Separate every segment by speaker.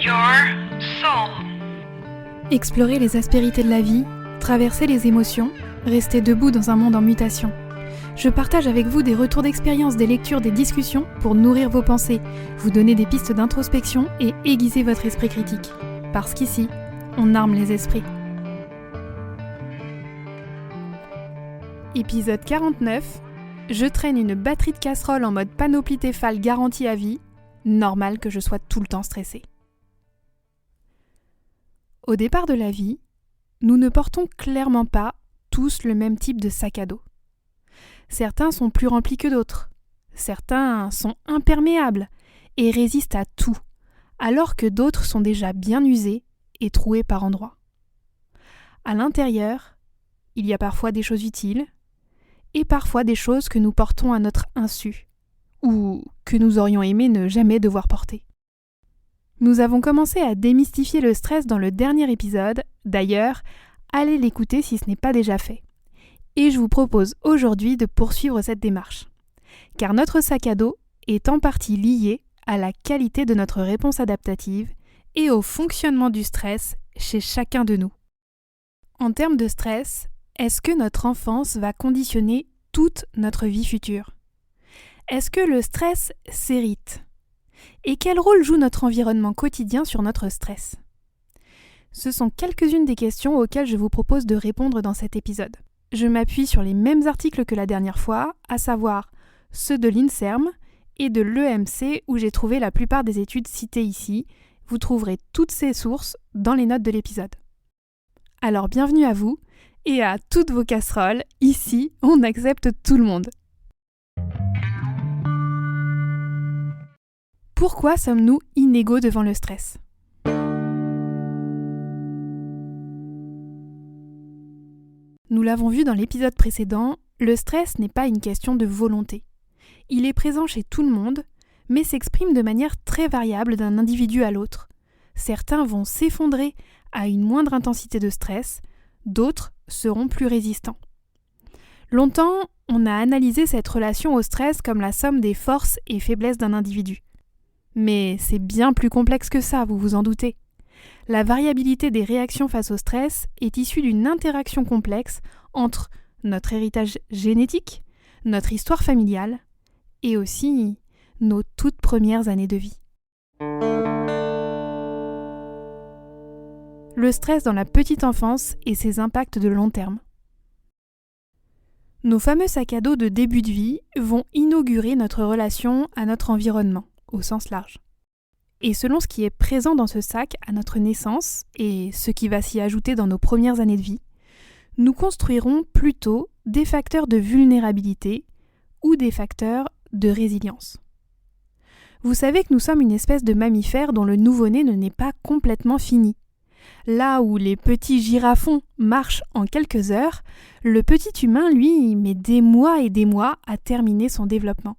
Speaker 1: your soul.
Speaker 2: Explorer les aspérités de la vie, traverser les émotions, rester debout dans un monde en mutation. Je partage avec vous des retours d'expérience, des lectures, des discussions pour nourrir vos pensées, vous donner des pistes d'introspection et aiguiser votre esprit critique. Parce qu'ici, on arme les esprits. Épisode 49. Je traîne une batterie de casserole en mode panoplie Tefal garantie à vie. Normal que je sois tout le temps stressée. Au départ de la vie, nous ne portons clairement pas tous le même type de sac à dos. Certains sont plus remplis que d'autres. Certains sont imperméables et résistent à tout, alors que d'autres sont déjà bien usés et troués par endroits. À l'intérieur, il y a parfois des choses utiles et parfois des choses que nous portons à notre insu ou que nous aurions aimé ne jamais devoir porter. Nous avons commencé à démystifier le stress dans le dernier épisode, d'ailleurs, allez l'écouter si ce n'est pas déjà fait. Et je vous propose aujourd'hui de poursuivre cette démarche. Car notre sac à dos est en partie lié à la qualité de notre réponse adaptative et au fonctionnement du stress chez chacun de nous. En termes de stress, est-ce que notre enfance va conditionner toute notre vie future ? Est-ce que le stress s'hérite ? Et quel rôle joue notre environnement quotidien sur notre stress ? Ce sont quelques-unes des questions auxquelles je vous propose de répondre dans cet épisode. Je m'appuie sur les mêmes articles que la dernière fois, à savoir ceux de l'INSERM et de l'EMC où j'ai trouvé la plupart des études citées ici. Vous trouverez toutes ces sources dans les notes de l'épisode. Alors bienvenue à vous et à toutes vos casseroles. Ici, on accepte tout le monde. Pourquoi sommes-nous inégaux devant le stress ? Nous l'avons vu dans l'épisode précédent, le stress n'est pas une question de volonté. Il est présent chez tout le monde, mais s'exprime de manière très variable d'un individu à l'autre. Certains vont s'effondrer à une moindre intensité de stress, d'autres seront plus résistants. Longtemps, on a analysé cette relation au stress comme la somme des forces et faiblesses d'un individu. Mais c'est bien plus complexe que ça, vous vous en doutez. La variabilité des réactions face au stress est issue d'une interaction complexe entre notre héritage génétique, notre histoire familiale et aussi nos toutes premières années de vie. Le stress dans la petite enfance et ses impacts de long terme. Nos fameux sacs à dos de début de vie vont inaugurer notre relation à notre environnement, au sens large. Et selon ce qui est présent dans ce sac à notre naissance et ce qui va s'y ajouter dans nos premières années de vie, nous construirons plutôt des facteurs de vulnérabilité ou des facteurs de résilience. Vous savez que nous sommes une espèce de mammifère dont le nouveau-né ne n'est pas complètement fini. Là où les petits girafons marchent en quelques heures, le petit humain, lui, met des mois et des mois à terminer son développement.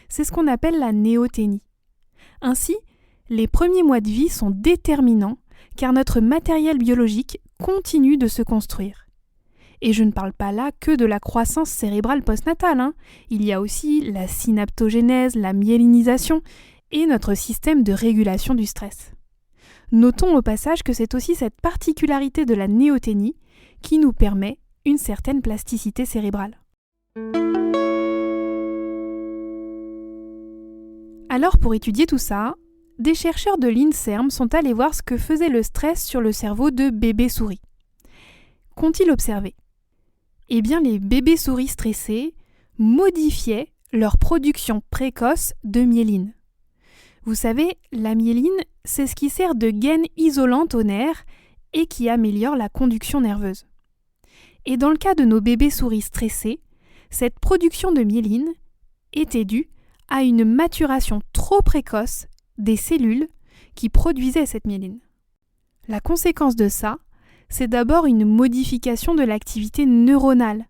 Speaker 2: C'est ce qu'on appelle la néoténie. Ainsi, les premiers mois de vie sont déterminants car notre matériel biologique continue de se construire. Et je ne parle pas là que de la croissance cérébrale postnatale. Il y a aussi la synaptogénèse, la myélinisation et notre système de régulation du stress. Notons au passage que c'est aussi cette particularité de la néoténie qui nous permet une certaine plasticité cérébrale. Alors pour étudier tout ça, des chercheurs de l'INSERM sont allés voir ce que faisait le stress sur le cerveau de bébés souris. Qu'ont-ils observé ? Eh bien, les bébés souris stressés modifiaient leur production précoce de myéline. Vous savez, la myéline, c'est ce qui sert de gaine isolante aux nerfs et qui améliore la conduction nerveuse. Et dans le cas de nos bébés souris stressés, cette production de myéline était due à une maturation trop précoce des cellules qui produisaient cette myéline. La conséquence de ça, c'est d'abord une modification de l'activité neuronale,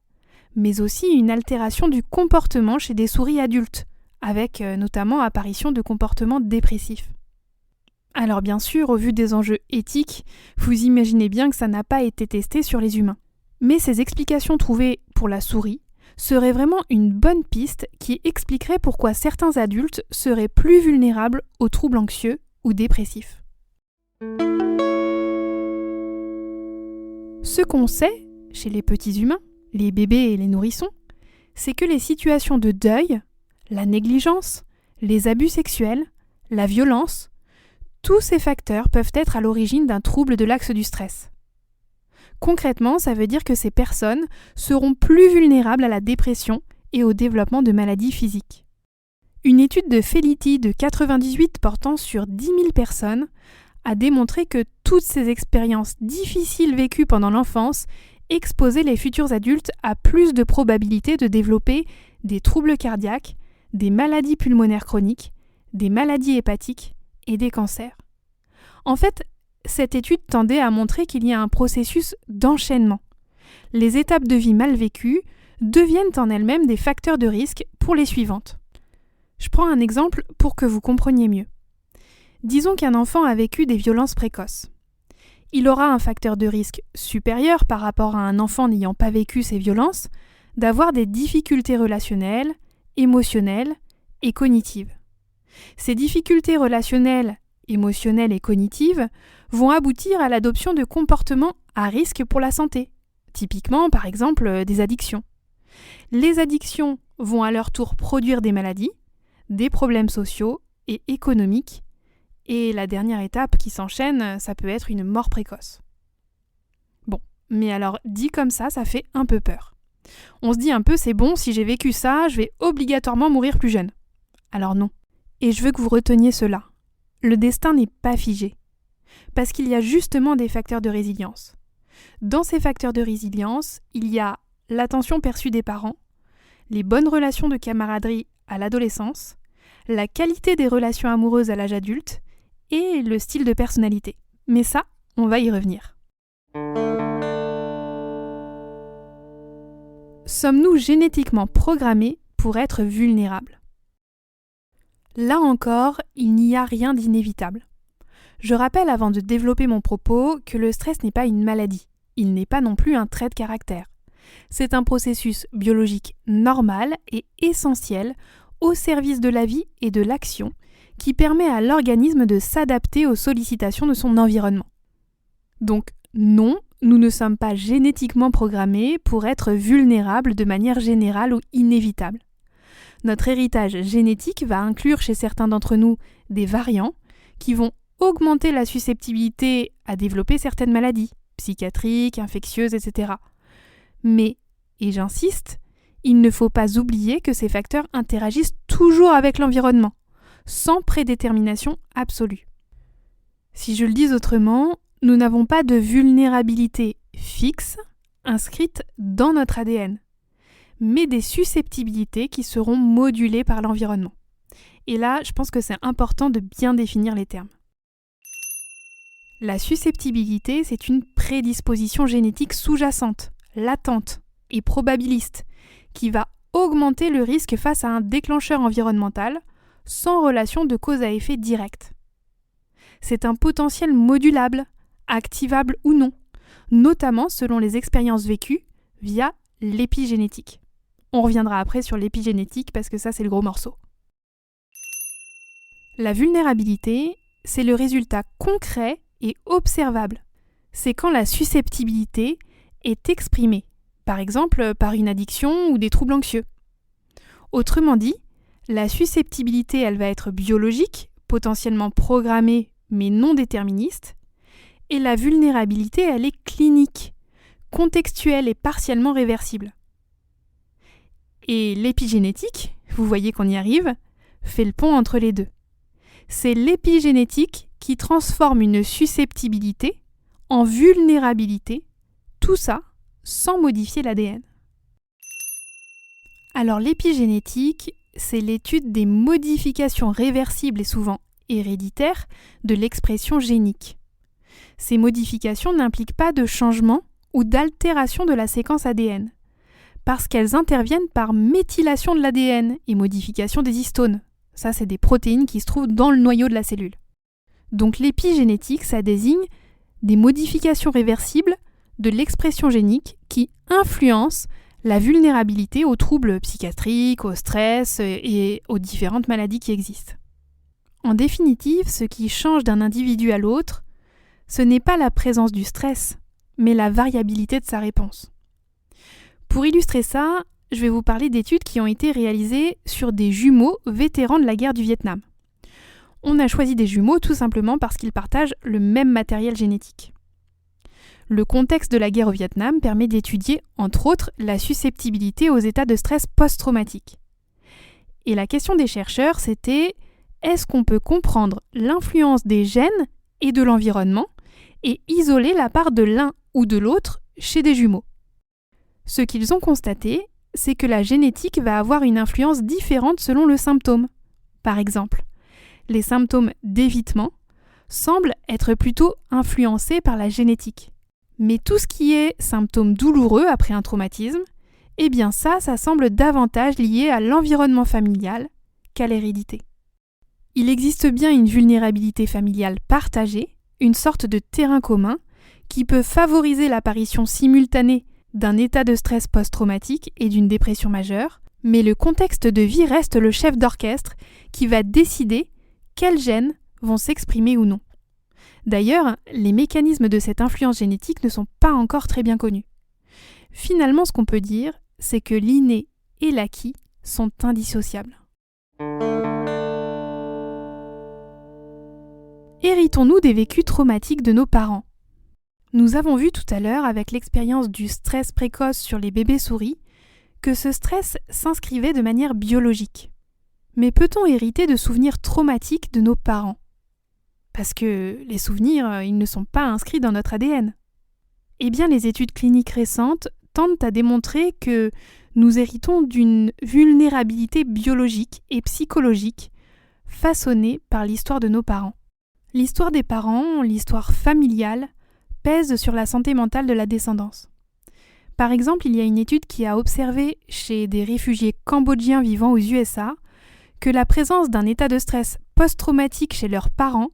Speaker 2: mais aussi une altération du comportement chez des souris adultes, avec notamment apparition de comportements dépressifs. Alors bien sûr, au vu des enjeux éthiques, vous imaginez bien que ça n'a pas été testé sur les humains. Mais ces explications trouvées pour la souris seraient vraiment une bonne piste qui expliquerait pourquoi certains adultes seraient plus vulnérables aux troubles anxieux ou dépressifs. Ce qu'on sait, chez les petits humains, les bébés et les nourrissons, c'est que les situations de deuil, la négligence, les abus sexuels, la violence, tous ces facteurs peuvent être à l'origine d'un trouble de l'axe du stress. Concrètement, ça veut dire que ces personnes seront plus vulnérables à la dépression et au développement de maladies physiques. Une étude de Felitti de 98 portant sur 10 000 personnes a démontré que toutes ces expériences difficiles vécues pendant l'enfance exposaient les futurs adultes à plus de probabilités de développer des troubles cardiaques, des maladies pulmonaires chroniques, des maladies hépatiques et des cancers. En fait, cette étude tendait à montrer qu'il y a un processus d'enchaînement. Les étapes de vie mal vécues deviennent en elles-mêmes des facteurs de risque pour les suivantes. Je prends un exemple pour que vous compreniez mieux. Disons qu'un enfant a vécu des violences précoces. Il aura un facteur de risque supérieur par rapport à un enfant n'ayant pas vécu ces violences d'avoir des difficultés relationnelles, émotionnelles et cognitives. Ces difficultés relationnelles, émotionnelles et cognitives vont aboutir à l'adoption de comportements à risque pour la santé, typiquement par exemple des addictions. Les addictions vont à leur tour produire des maladies, des problèmes sociaux et économiques, et la dernière étape qui s'enchaîne, ça peut être une mort précoce. Bon, mais alors dit comme ça fait un peu peur. On se dit un peu c'est bon, si j'ai vécu ça, je vais obligatoirement mourir plus jeune. Alors non. Et je veux que vous reteniez cela. Le destin n'est pas figé. Parce qu'il y a justement des facteurs de résilience. Dans ces facteurs de résilience, il y a l'attention perçue des parents, les bonnes relations de camaraderie à l'adolescence, la qualité des relations amoureuses à l'âge adulte et le style de personnalité. Mais ça, on va y revenir. Sommes-nous génétiquement programmés pour être vulnérables ? Là encore, il n'y a rien d'inévitable. Je rappelle avant de développer mon propos que le stress n'est pas une maladie. Il n'est pas non plus un trait de caractère. C'est un processus biologique normal et essentiel au service de la vie et de l'action qui permet à l'organisme de s'adapter aux sollicitations de son environnement. Donc non, nous ne sommes pas génétiquement programmés pour être vulnérables de manière générale ou inévitable. Notre héritage génétique va inclure chez certains d'entre nous des variants qui vont augmenter la susceptibilité à développer certaines maladies, psychiatriques, infectieuses, etc. Mais, et j'insiste, il ne faut pas oublier que ces facteurs interagissent toujours avec l'environnement, sans prédétermination absolue. Si je le dis autrement, nous n'avons pas de vulnérabilité fixe inscrite dans notre ADN, mais des susceptibilités qui seront modulées par l'environnement. Et là, je pense que c'est important de bien définir les termes. La susceptibilité, c'est une prédisposition génétique sous-jacente, latente et probabiliste, qui va augmenter le risque face à un déclencheur environnemental sans relation de cause à effet direct. C'est un potentiel modulable, activable ou non, notamment selon les expériences vécues via l'épigénétique. On reviendra après sur l'épigénétique parce que ça c'est le gros morceau. La vulnérabilité, c'est le résultat concret et observable. C'est quand la susceptibilité est exprimée, par exemple par une addiction ou des troubles anxieux. Autrement dit, la susceptibilité, elle va être biologique, potentiellement programmée mais non déterministe, et la vulnérabilité, elle est clinique, contextuelle et partiellement réversible. Et l'épigénétique, vous voyez qu'on y arrive, fait le pont entre les deux. C'est l'épigénétique qui transforme une susceptibilité en vulnérabilité, tout ça sans modifier l'ADN. Alors l'épigénétique, c'est l'étude des modifications réversibles et souvent héréditaires de l'expression génique. Ces modifications n'impliquent pas de changement ou d'altération de la séquence ADN, parce qu'elles interviennent par méthylation de l'ADN et modification des histones. Ça, c'est des protéines qui se trouvent dans le noyau de la cellule. Donc l'épigénétique, ça désigne des modifications réversibles de l'expression génique qui influencent la vulnérabilité aux troubles psychiatriques, au stress et aux différentes maladies qui existent. En définitive, ce qui change d'un individu à l'autre, Ce n'est pas la présence du stress, mais la variabilité de sa réponse. Pour illustrer ça, je vais vous parler d'études qui ont été réalisées sur des jumeaux vétérans de la guerre du Vietnam. On a choisi des jumeaux tout simplement parce qu'ils partagent le même matériel génétique. Le contexte de la guerre au Vietnam permet d'étudier, entre autres, la susceptibilité aux états de stress post-traumatique. Et la question des chercheurs, c'était: est-ce qu'on peut comprendre l'influence des gènes et de l'environnement et isoler la part de l'un ou de l'autre chez des jumeaux? Ce qu'ils ont constaté, c'est que la génétique va avoir une influence différente selon le symptôme. Par exemple, les symptômes d'évitement semblent être plutôt influencés par la génétique. Mais tout ce qui est symptômes douloureux après un traumatisme, eh bien ça semble davantage lié à l'environnement familial qu'à l'hérédité. Il existe bien une vulnérabilité familiale partagée, une sorte de terrain commun, qui peut favoriser l'apparition simultanée d'un état de stress post-traumatique et d'une dépression majeure, mais le contexte de vie reste le chef d'orchestre qui va décider quels gènes vont s'exprimer ou non. D'ailleurs, les mécanismes de cette influence génétique ne sont pas encore très bien connus. Finalement, ce qu'on peut dire, c'est que l'inné et l'acquis sont indissociables. Héritons-nous des vécus traumatiques de nos parents ? Nous avons vu tout à l'heure, avec l'expérience du stress précoce sur les bébés souris, que ce stress s'inscrivait de manière biologique. Mais peut-on hériter de souvenirs traumatiques de nos parents ? Parce que les souvenirs, ils ne sont pas inscrits dans notre ADN. Eh bien, les études cliniques récentes tendent à démontrer que nous héritons d'une vulnérabilité biologique et psychologique façonnée par l'histoire de nos parents. L'histoire des parents, l'histoire familiale, pèse sur la santé mentale de la descendance. Par exemple, il y a une étude qui a observé chez des réfugiés cambodgiens vivant aux USA que la présence d'un état de stress post-traumatique chez leurs parents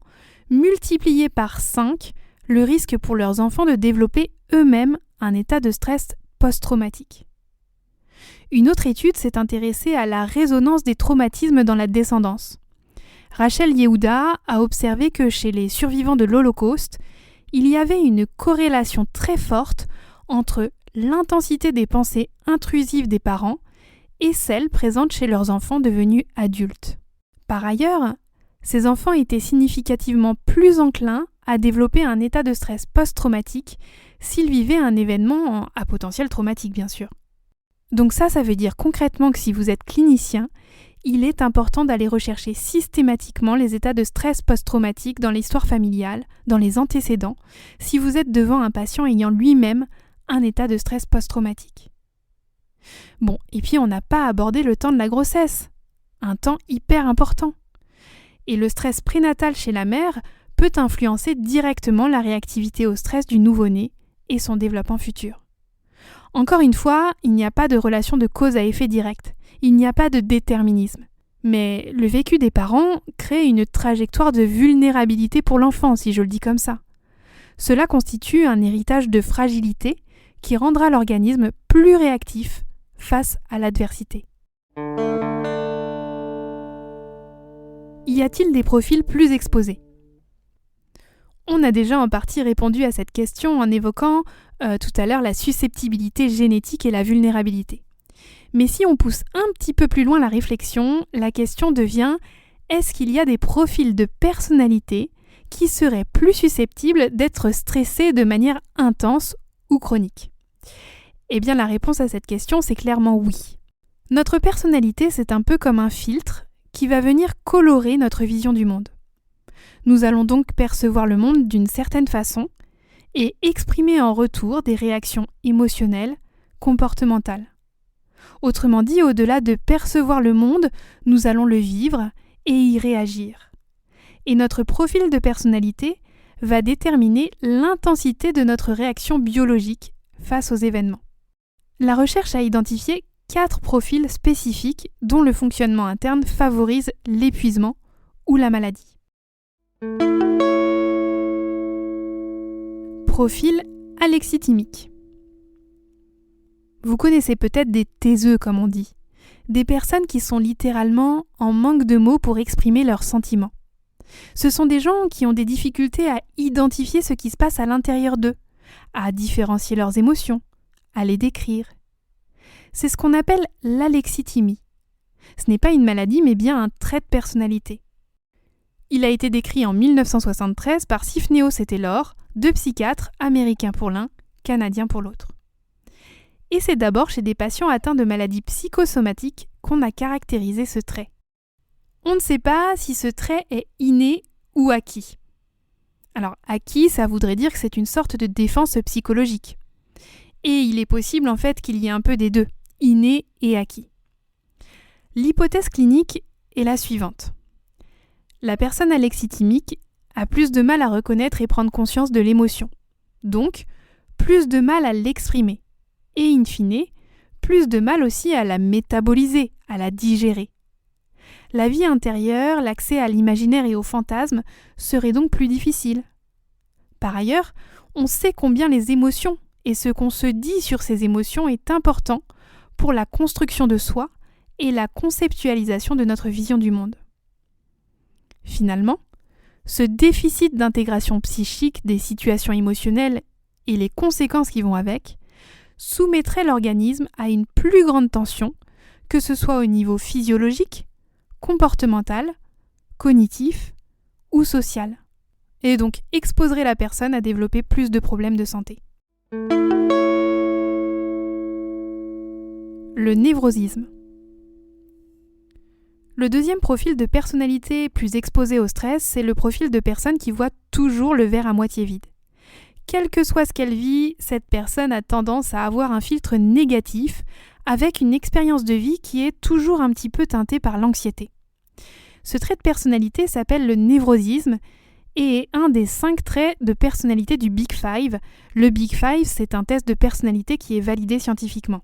Speaker 2: multipliait par 5 le risque pour leurs enfants de développer eux-mêmes un état de stress post-traumatique. Une autre étude s'est intéressée à la résonance des traumatismes dans la descendance. Rachel Yehuda a observé que chez les survivants de l'Holocauste, il y avait une corrélation très forte entre l'intensité des pensées intrusives des parents et celles présentes chez leurs enfants devenus adultes. Par ailleurs, ces enfants étaient significativement plus enclins à développer un état de stress post-traumatique s'ils vivaient un événement à potentiel traumatique, bien sûr. Donc ça veut dire concrètement que si vous êtes clinicien, il est important d'aller rechercher systématiquement les états de stress post-traumatique dans l'histoire familiale, dans les antécédents, si vous êtes devant un patient ayant lui-même un état de stress post-traumatique. Bon, et puis on n'a pas abordé le temps de la grossesse, un temps hyper important. Et le stress prénatal chez la mère peut influencer directement la réactivité au stress du nouveau-né et son développement futur. Encore une fois, il n'y a pas de relation de cause à effet direct, il n'y a pas de déterminisme. Mais le vécu des parents crée une trajectoire de vulnérabilité pour l'enfant, si je le dis comme ça. Cela constitue un héritage de fragilité qui rendra l'organisme plus réactif face à l'adversité. Y a-t-il des profils plus exposés ? On a déjà en partie répondu à cette question en évoquant tout à l'heure la susceptibilité génétique et la vulnérabilité. Mais si on pousse un petit peu plus loin la réflexion, la question devient: est-ce qu'il y a des profils de personnalité qui seraient plus susceptibles d'être stressés de manière intense ou chronique ? Eh bien, la réponse à cette question, c'est clairement oui. Notre personnalité, c'est un peu comme un filtre qui va venir colorer notre vision du monde. Nous allons donc percevoir le monde d'une certaine façon et exprimer en retour des réactions émotionnelles, comportementales. Autrement dit, au-delà de percevoir le monde, nous allons le vivre et y réagir. Et notre profil de personnalité va déterminer l'intensité de notre réaction biologique face aux événements. La recherche a identifié 4 profils spécifiques dont le fonctionnement interne favorise l'épuisement ou la maladie. Profil alexithymique. Vous connaissez peut-être des taiseux, comme on dit, des personnes qui sont littéralement en manque de mots pour exprimer leurs sentiments. Ce sont des gens qui ont des difficultés à identifier ce qui se passe à l'intérieur d'eux, à différencier leurs émotions, à les décrire. C'est ce qu'on appelle l'alexithymie. Ce n'est pas une maladie, mais bien un trait de personnalité. Il a été décrit en 1973 par Sifneos et Taylor, deux psychiatres, américains pour l'un, canadiens pour l'autre. Et c'est d'abord chez des patients atteints de maladies psychosomatiques qu'on a caractérisé ce trait. On ne sait pas si ce trait est inné ou acquis. Alors, acquis, ça voudrait dire que c'est une sorte de défense psychologique. Et il est possible en fait qu'il y ait un peu des deux, inné et acquis. L'hypothèse clinique est la suivante. La personne alexithymique a plus de mal à reconnaître et prendre conscience de l'émotion. Donc, plus de mal à l'exprimer. Et in fine, plus de mal aussi à la métaboliser, à la digérer. La vie intérieure, l'accès à l'imaginaire et aux fantasmes serait donc plus difficile. Par ailleurs, on sait combien les émotions et ce qu'on se dit sur ces émotions est important pour la construction de soi et la conceptualisation de notre vision du monde. Finalement, ce déficit d'intégration psychique des situations émotionnelles et les conséquences qui vont avec soumettrait l'organisme à une plus grande tension, que ce soit au niveau physiologique, comportemental, cognitif ou social, et donc exposerait la personne à développer plus de problèmes de santé. Le névrosisme. Le deuxième profil de personnalité plus exposé au stress, c'est le profil de personne qui voit toujours le verre à moitié vide. Quel que soit ce qu'elle vit, cette personne a tendance à avoir un filtre négatif avec une expérience de vie qui est toujours un petit peu teintée par l'anxiété. Ce trait de personnalité s'appelle le névrosisme et est un des 5 traits de personnalité du Big Five. Le Big Five, c'est un test de personnalité qui est validé scientifiquement.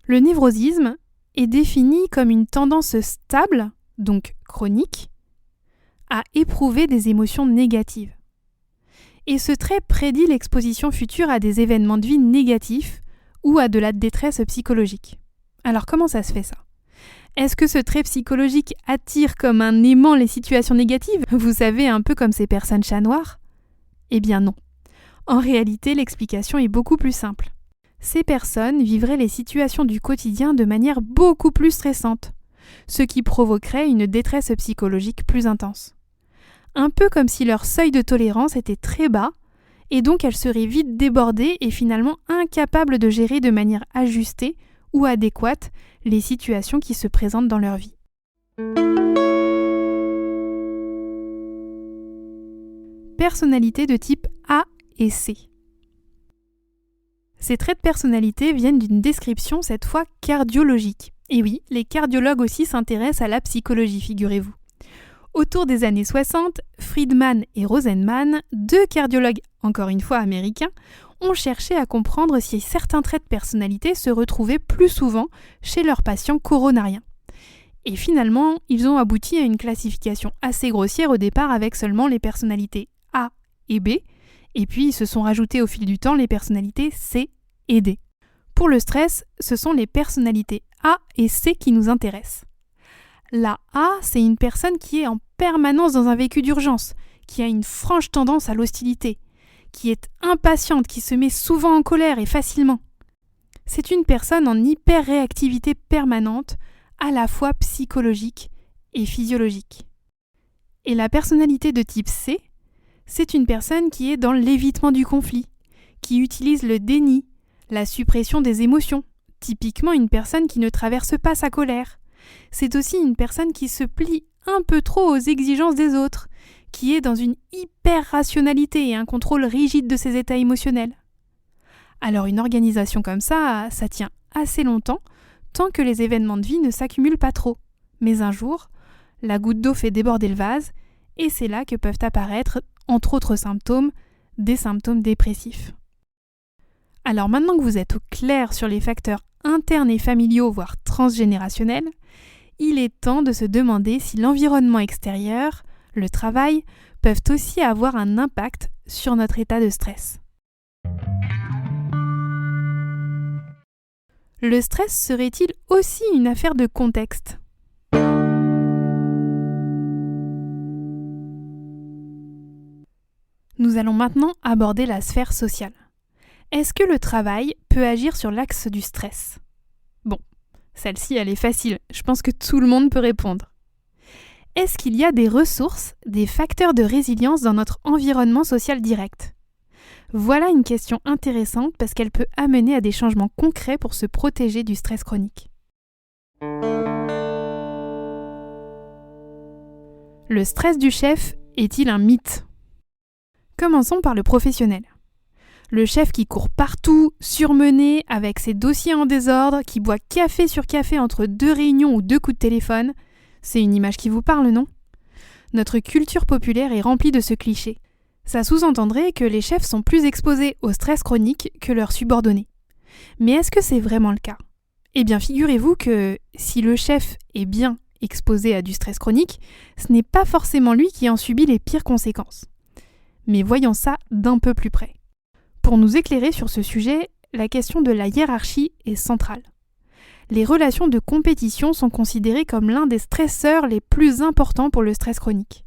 Speaker 2: Le névrosisme est défini comme une tendance stable, donc chronique, à éprouver des émotions négatives. Et ce trait prédit l'exposition future à des événements de vie négatifs ou à de la détresse psychologique. Alors comment ça se fait ça ? Est-ce que ce trait psychologique attire comme un aimant les situations négatives ? Vous savez, un peu comme ces personnes chats noirs ? Eh bien non. En réalité, l'explication est beaucoup plus simple. Ces personnes vivraient les situations du quotidien de manière beaucoup plus stressante, ce qui provoquerait une détresse psychologique plus intense. Un peu comme si leur seuil de tolérance était très bas, et donc elles seraient vite débordées et finalement incapables de gérer de manière ajustée ou adéquate les situations qui se présentent dans leur vie. Personnalité de type A et C. Ces traits de personnalité viennent d'une description cette fois cardiologique. Et oui, les cardiologues aussi s'intéressent à la psychologie, figurez-vous. Autour des années 60, Friedman et Rosenman, deux cardiologues, encore une fois américains, ont cherché à comprendre si certains traits de personnalité se retrouvaient plus souvent chez leurs patients coronariens. Et finalement, ils ont abouti à une classification assez grossière au départ avec seulement les personnalités A et B, et puis ils se sont rajoutés au fil du temps les personnalités C et D. Pour le stress, ce sont les personnalités A et C qui nous intéressent. La A, c'est une personne qui est en permanence dans un vécu d'urgence, qui a une franche tendance à l'hostilité, qui est impatiente, qui se met souvent en colère et facilement. C'est une personne en hyper-réactivité permanente, à la fois psychologique et physiologique. Et la personnalité de type C, c'est une personne qui est dans l'évitement du conflit, qui utilise le déni, la suppression des émotions, typiquement une personne qui ne traverse pas sa colère. C'est aussi une personne qui se plie un peu trop aux exigences des autres, qui est dans une hyper-rationalité et un contrôle rigide de ses états émotionnels. Alors une organisation comme ça tient assez longtemps, tant que les événements de vie ne s'accumulent pas trop. Mais un jour, la goutte d'eau fait déborder le vase, et c'est là que peuvent apparaître, entre autres symptômes, des symptômes dépressifs. Alors maintenant que vous êtes au clair sur les facteurs internes et familiaux, voire transgénérationnels, il est temps de se demander si l'environnement extérieur, le travail, peuvent aussi avoir un impact sur notre état de stress. Le stress serait-il aussi une affaire de contexte ? Nous allons maintenant aborder la sphère sociale. Est-ce que le travail peut agir sur l'axe du stress ? Bon, celle-ci, elle est facile. Je pense que tout le monde peut répondre. Est-ce qu'il y a des ressources, des facteurs de résilience dans notre environnement social direct ? Voilà une question intéressante parce qu'elle peut amener à des changements concrets pour se protéger du stress chronique. Le stress du chef est-il un mythe ? Commençons par le professionnel. Le chef qui court partout, surmené, avec ses dossiers en désordre, qui boit café sur café entre 2 réunions ou 2 coups de téléphone, c'est une image qui vous parle, non ? Notre culture populaire est remplie de ce cliché. Ça sous-entendrait que les chefs sont plus exposés au stress chronique que leurs subordonnés. Mais est-ce que c'est vraiment le cas ? Eh bien, figurez-vous que si le chef est bien exposé à du stress chronique, ce n'est pas forcément lui qui en subit les pires conséquences. Mais voyons ça d'un peu plus près. Pour nous éclairer sur ce sujet, la question de la hiérarchie est centrale. Les relations de compétition sont considérées comme l'un des stresseurs les plus importants pour le stress chronique.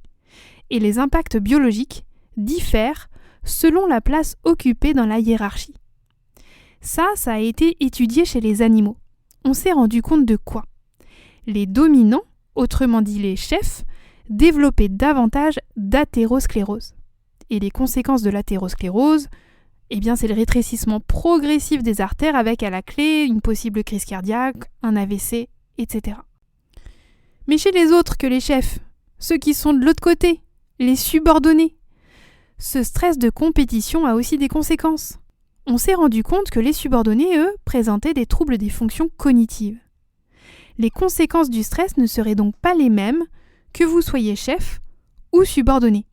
Speaker 2: Et les impacts biologiques diffèrent selon la place occupée dans la hiérarchie. Ça a été étudié chez les animaux. On s'est rendu compte de quoi ? Les dominants, autrement dit les chefs, développaient davantage d'athérosclérose. Et les conséquences de l'athérosclérose, c'est le rétrécissement progressif des artères avec à la clé une possible crise cardiaque, un AVC, etc. Mais chez les autres que les chefs, ceux qui sont de l'autre côté, les subordonnés, ce stress de compétition a aussi des conséquences. On s'est rendu compte que les subordonnés, eux, présentaient des troubles des fonctions cognitives. Les conséquences du stress ne seraient donc pas les mêmes que vous soyez chef ou subordonné.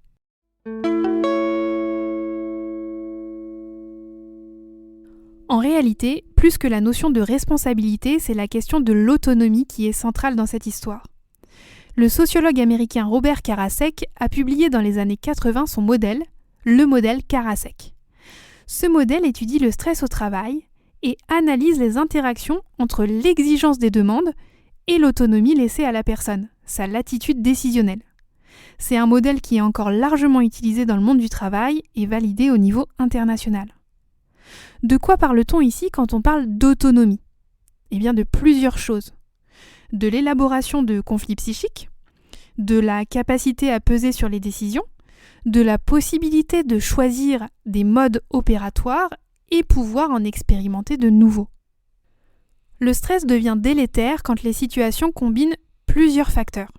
Speaker 2: En réalité, plus que la notion de responsabilité, c'est la question de l'autonomie qui est centrale dans cette histoire. Le sociologue américain Robert Karasek a publié dans les années 80 son modèle, le modèle Karasek. Ce modèle étudie le stress au travail et analyse les interactions entre l'exigence des demandes et l'autonomie laissée à la personne, sa latitude décisionnelle. C'est un modèle qui est encore largement utilisé dans le monde du travail et validé au niveau international. De quoi parle-t-on ici quand on parle d'autonomie ? De plusieurs choses. De l'élaboration de conflits psychiques, de la capacité à peser sur les décisions, de la possibilité de choisir des modes opératoires et pouvoir en expérimenter de nouveaux. Le stress devient délétère quand les situations combinent plusieurs facteurs.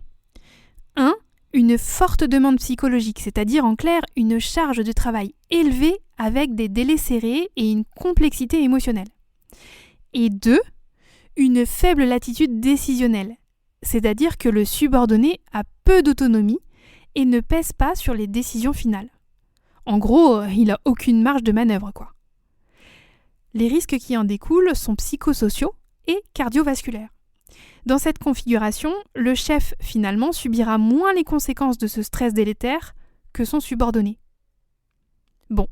Speaker 2: 1. Une forte demande psychologique, c'est-à-dire en clair une charge de travail élevée avec des délais serrés et une complexité émotionnelle. Et 2. Une faible latitude décisionnelle, c'est-à-dire que le subordonné a peu d'autonomie et ne pèse pas sur les décisions finales. En gros, il n'a aucune marge de manœuvre, quoi. Les risques qui en découlent sont psychosociaux et cardiovasculaires. Dans cette configuration, le chef, finalement, subira moins les conséquences de ce stress délétère que son subordonné. Bon,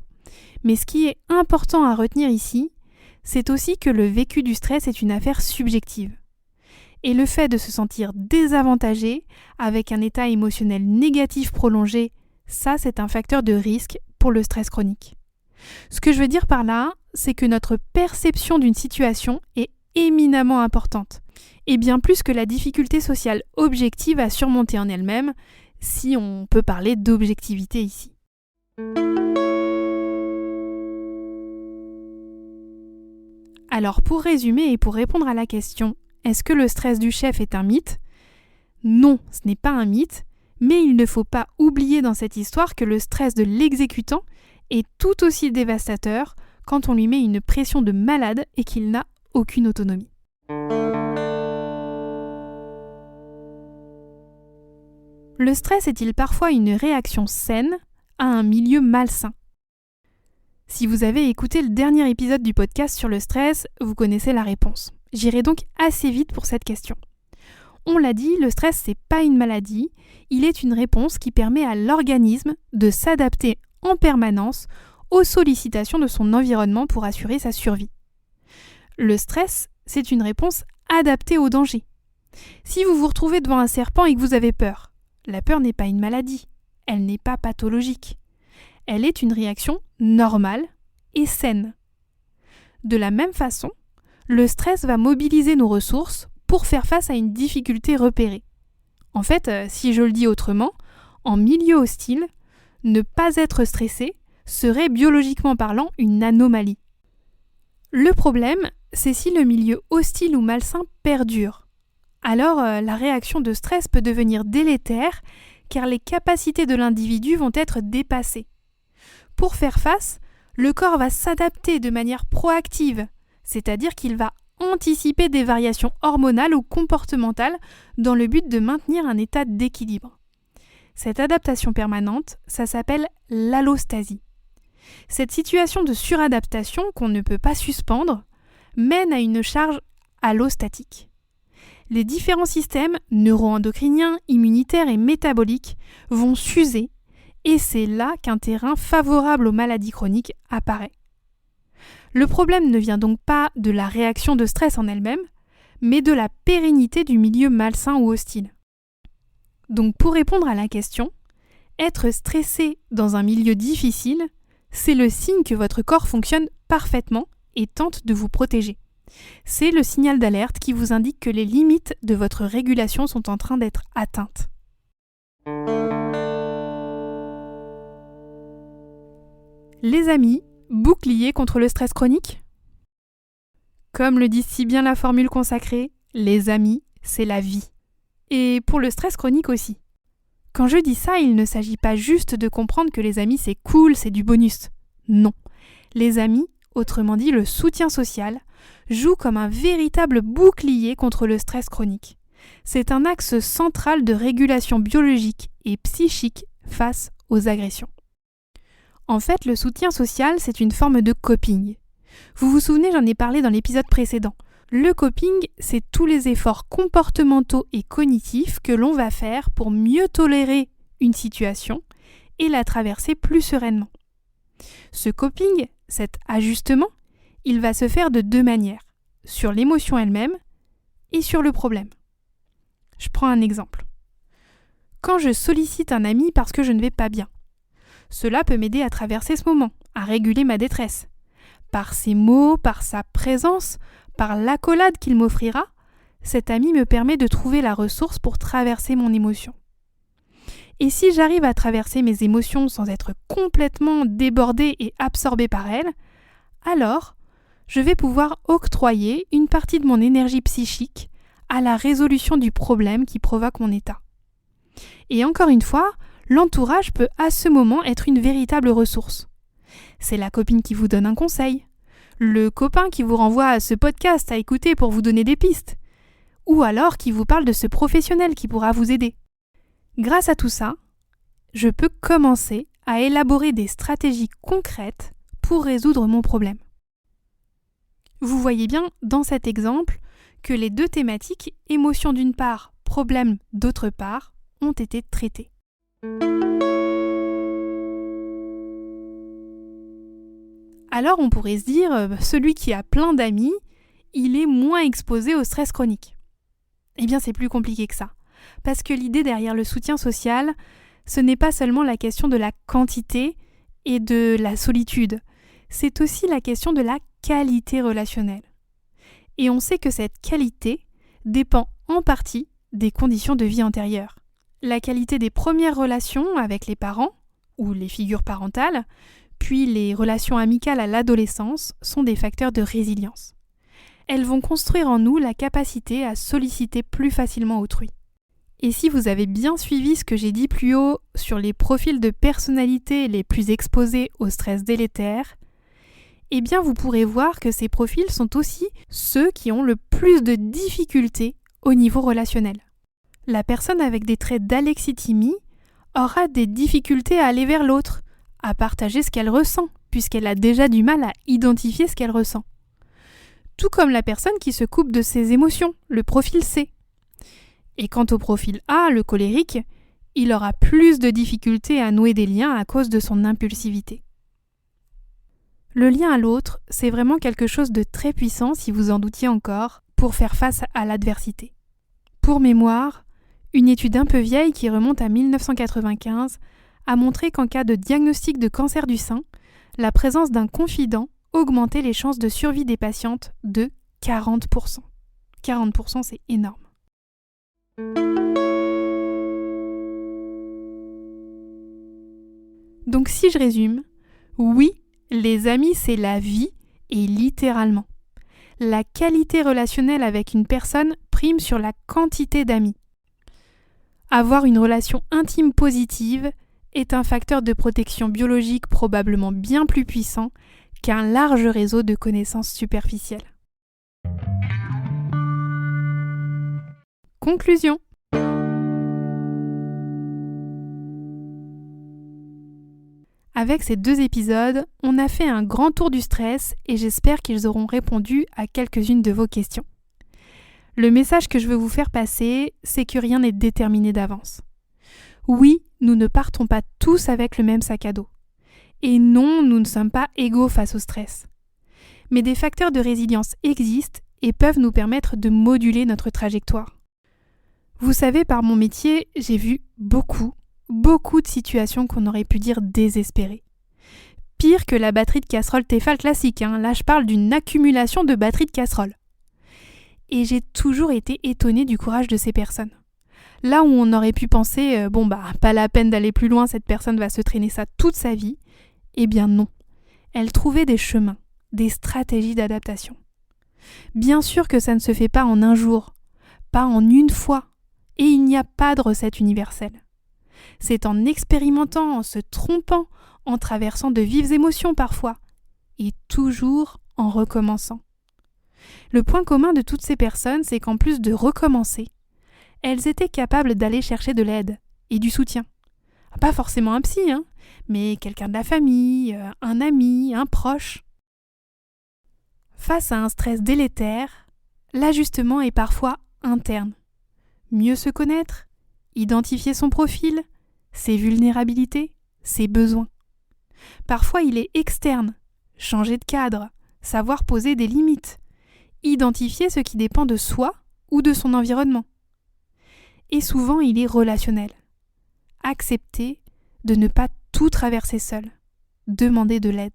Speaker 2: mais ce qui est important à retenir ici, c'est aussi que le vécu du stress est une affaire subjective. Et le fait de se sentir désavantagé, avec un état émotionnel négatif prolongé, ça c'est un facteur de risque pour le stress chronique. Ce que je veux dire par là, c'est que notre perception d'une situation est éminemment importante, et bien plus que la difficulté sociale objective à surmonter en elle-même, si on peut parler d'objectivité ici. Alors pour résumer et pour répondre à la question « Est-ce que le stress du chef est un mythe ?» Non, ce n'est pas un mythe, mais il ne faut pas oublier dans cette histoire que le stress de l'exécutant est tout aussi dévastateur quand on lui met une pression de malade et qu'il n'a aucune autonomie. Le stress est-il parfois une réaction saine à un milieu malsain ? Si vous avez écouté le dernier épisode du podcast sur le stress, vous connaissez la réponse. J'irai donc assez vite pour cette question. On l'a dit, le stress, c'est pas une maladie, il est une réponse qui permet à l'organisme de s'adapter en permanence aux sollicitations de son environnement pour assurer sa survie. Le stress, c'est une réponse adaptée au danger. Si vous vous retrouvez devant un serpent et que vous avez peur, la peur n'est pas une maladie, elle n'est pas pathologique. Elle est une réaction normale et saine. De la même façon, le stress va mobiliser nos ressources pour faire face à une difficulté repérée. En fait, si je le dis autrement, en milieu hostile, ne pas être stressé serait biologiquement parlant une anomalie. Le problème, c'est si le milieu hostile ou malsain perdure. Alors, la réaction de stress peut devenir délétère car les capacités de l'individu vont être dépassées. Pour faire face, le corps va s'adapter de manière proactive, c'est-à-dire qu'il va anticiper des variations hormonales ou comportementales dans le but de maintenir un état d'équilibre. Cette adaptation permanente, ça s'appelle l'allostasie. Cette situation de suradaptation qu'on ne peut pas suspendre mène à une charge allostatique. Les différents systèmes neuro-endocriniens, immunitaires et métaboliques vont s'user et c'est là qu'un terrain favorable aux maladies chroniques apparaît. Le problème ne vient donc pas de la réaction de stress en elle-même, mais de la pérennité du milieu malsain ou hostile. Donc pour répondre à la question, être stressé dans un milieu difficile, c'est le signe que votre corps fonctionne parfaitement et tente de vous protéger. C'est le signal d'alerte qui vous indique que les limites de votre régulation sont en train d'être atteintes. Les amis, bouclier contre le stress chronique ? Comme le dit si bien la formule consacrée, les amis, c'est la vie. Et pour le stress chronique aussi. Quand je dis ça, il ne s'agit pas juste de comprendre que les amis c'est cool, c'est du bonus. Non. Les amis, autrement dit le soutien social, jouent comme un véritable bouclier contre le stress chronique. C'est un axe central de régulation biologique et psychique face aux agressions. En fait, le soutien social, c'est une forme de coping. Vous vous souvenez, j'en ai parlé dans l'épisode précédent. Le coping, c'est tous les efforts comportementaux et cognitifs que l'on va faire pour mieux tolérer une situation et la traverser plus sereinement. Ce coping, cet ajustement, il va se faire de deux manières, sur l'émotion elle-même et sur le problème. Je prends un exemple. Quand je sollicite un ami parce que je ne vais pas bien, cela peut m'aider à traverser ce moment, à réguler ma détresse. Par ses mots, par sa présence, par l'accolade qu'il m'offrira, cet ami me permet de trouver la ressource pour traverser mon émotion. Et si j'arrive à traverser mes émotions sans être complètement débordée et absorbée par elles, alors je vais pouvoir octroyer une partie de mon énergie psychique à la résolution du problème qui provoque mon état. Et encore une fois, l'entourage peut à ce moment être une véritable ressource. C'est la copine qui vous donne un conseil, le copain qui vous renvoie à ce podcast à écouter pour vous donner des pistes, ou alors qui vous parle de ce professionnel qui pourra vous aider. Grâce à tout ça, je peux commencer à élaborer des stratégies concrètes pour résoudre mon problème. Vous voyez bien dans cet exemple que les deux thématiques, émotion d'une part, problème d'autre part, ont été traitées. Alors on pourrait se dire, celui qui a plein d'amis, il est moins exposé au stress chronique. Eh bien c'est plus compliqué que ça, parce que l'idée derrière le soutien social, ce n'est pas seulement la question de la quantité et de la solitude, c'est aussi la question de la qualité relationnelle. Et on sait que cette qualité dépend en partie des conditions de vie antérieures. La qualité des premières relations avec les parents, ou les figures parentales, puis les relations amicales à l'adolescence sont des facteurs de résilience. Elles vont construire en nous la capacité à solliciter plus facilement autrui. Et si vous avez bien suivi ce que j'ai dit plus haut sur les profils de personnalité les plus exposés au stress délétère, eh bien vous pourrez voir que ces profils sont aussi ceux qui ont le plus de difficultés au niveau relationnel. La personne avec des traits d'alexithymie aura des difficultés à aller vers l'autre, à partager ce qu'elle ressent, puisqu'elle a déjà du mal à identifier ce qu'elle ressent. Tout comme la personne qui se coupe de ses émotions, le profil C. Et quant au profil A, le colérique, il aura plus de difficultés à nouer des liens à cause de son impulsivité. Le lien à l'autre, c'est vraiment quelque chose de très puissant, si vous en doutiez encore, pour faire face à l'adversité. Pour mémoire, une étude un peu vieille qui remonte à 1995 a montré qu'en cas de diagnostic de cancer du sein, la présence d'un confident augmentait les chances de survie des patientes de 40%. 40%, c'est énorme. Donc si je résume, oui, les amis, c'est la vie, et littéralement. La qualité relationnelle avec une personne prime sur la quantité d'amis. Avoir une relation intime positive est un facteur de protection biologique probablement bien plus puissant qu'un large réseau de connaissances superficielles. Conclusion. Avec ces 2 épisodes, on a fait un grand tour du stress et j'espère qu'ils auront répondu à quelques-unes de vos questions. Le message que je veux vous faire passer, c'est que rien n'est déterminé d'avance. Oui, nous ne partons pas tous avec le même sac à dos. Et non, nous ne sommes pas égaux face au stress. Mais des facteurs de résilience existent et peuvent nous permettre de moduler notre trajectoire. Vous savez, par mon métier, j'ai vu beaucoup de situations qu'on aurait pu dire désespérées. Pire que la batterie de casserole Tefal classique, Là je parle d'une accumulation de batteries de casserole. Et j'ai toujours été étonnée du courage de ces personnes. Là où on aurait pu penser, pas la peine d'aller plus loin, cette personne va se traîner ça toute sa vie, eh bien non. Elle trouvait des chemins, des stratégies d'adaptation. Bien sûr que ça ne se fait pas en un jour, pas en une fois, et il n'y a pas de recette universelle. C'est en expérimentant, en se trompant, en traversant de vives émotions parfois, et toujours en recommençant. Le point commun de toutes ces personnes, c'est qu'en plus de recommencer, elles étaient capables d'aller chercher de l'aide et du soutien. Pas forcément un psy, mais quelqu'un de la famille, un ami, un proche. Face à un stress délétère, l'ajustement est parfois interne. Mieux se connaître, identifier son profil, ses vulnérabilités, ses besoins. Parfois il est externe, changer de cadre, savoir poser des limites, identifier ce qui dépend de soi ou de son environnement. Et souvent il est relationnel. Accepter de ne pas tout traverser seul, demander de l'aide.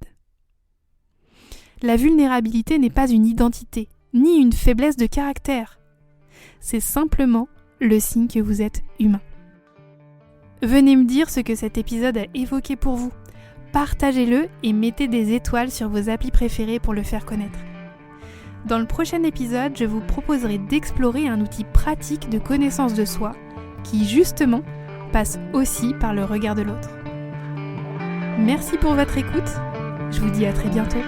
Speaker 2: La vulnérabilité n'est pas une identité, ni une faiblesse de caractère. C'est simplement le signe que vous êtes humain. Venez me dire ce que cet épisode a évoqué pour vous. Partagez-le et mettez des étoiles sur vos applis préférés pour le faire connaître. Dans le prochain épisode, je vous proposerai d'explorer un outil pratique de connaissance de soi qui, justement, passe aussi par le regard de l'autre. Merci pour votre écoute. Je vous dis à très bientôt.